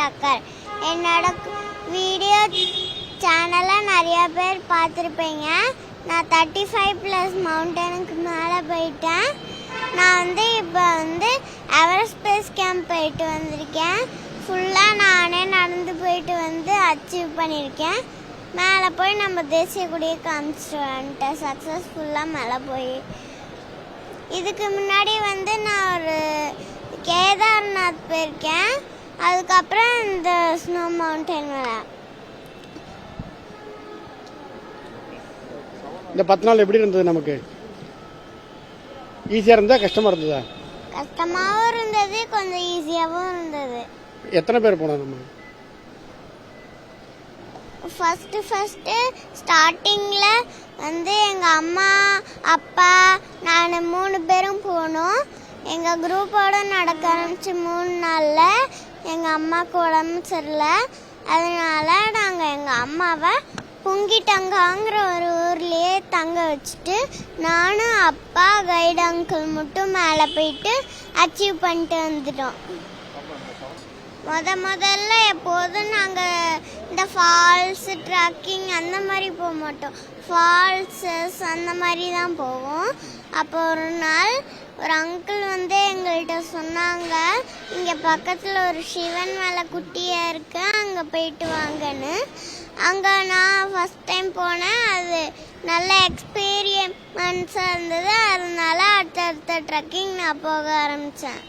ஷக்கர். என்னோட வீடியோ சேனலை நிறைய பேர் பார்த்துருப்பீங்க. நான் 35+ மவுண்டனுக்கு மேலே போயிட்டேன். நான் இப்போ எவரெஸ்ட் பேஸ் கேம்ப் போயிட்டு வந்திருக்கேன். ஃபுல்லாக நானே நடந்து போயிட்டு அச்சீவ் பண்ணியிருக்கேன். மேலே போய் நம்ம தேசிய கொடியை காமிச்சிட்டு வந்துட்டேன் சக்ஸஸ்ஃபுல்லாக மேலே போய். இதுக்கு முன்னாடி நான் ஒரு கேதார்நாத் போயிருக்கேன். அதுக்கப்புறம் இந்த ஸ்னோ மவுண்டன் மேலே. இந்த 10 நாள் எப்படி இருந்தது? நமக்கு ஈஸியாக இருந்தா கஷ்டமாக இருந்ததா? கஷ்டமாகவும் இருந்தது, கொஞ்சம் ஈஸியாகவும் இருந்தது. எத்தனை பேர் போனோம் நம்ம? ஃபஸ்ட்டு ஸ்டார்டிங்கில் எங்கள் அம்மா அப்பா நான் 3 பேரும் போனோம். எங்கள் குரூப்போடு நடக்க ஆரம்பிச்சு 3 நாளில் எங்கள் அம்மாவுக்கு உடம்பு சரியில்லை. அதனால நாங்கள் எங்கள் அம்மாவை புங்கிட்டங்காங்கிற ஒரு ஊர்லேயே தங்க வச்சுட்டு நானும் அப்பா கைடு அங்கிள் மட்டும் மேலே போயிட்டு அச்சீவ் பண்ணிட்டு வந்துட்டோம். முதல்ல எப்போதும் நாங்கள் இந்த ஃபால்ஸு ட்ரக்கிங் அந்த மாதிரி போக மாட்டோம். ஃபால்ஸஸ் அந்த மாதிரி தான் போவோம். அப்போ ஒரு நாள் ஒரு அங்கிள் எங்கள்கிட்ட சொன்னாங்க, இங்கே பக்கத்தில் ஒரு சிவன் மலை குட்டியாக இருக்கு, அங்கே போயிட்டு வாங்கன்னு. அங்கே நான் ஃபஸ்ட் டைம் போனேன். அது நல்ல எக்ஸ்பீரியன்ஸாக இருந்தது. அதனால அடுத்தடுத்த ட்ரக்கிங் நான் போக ஆரம்பித்தேன்.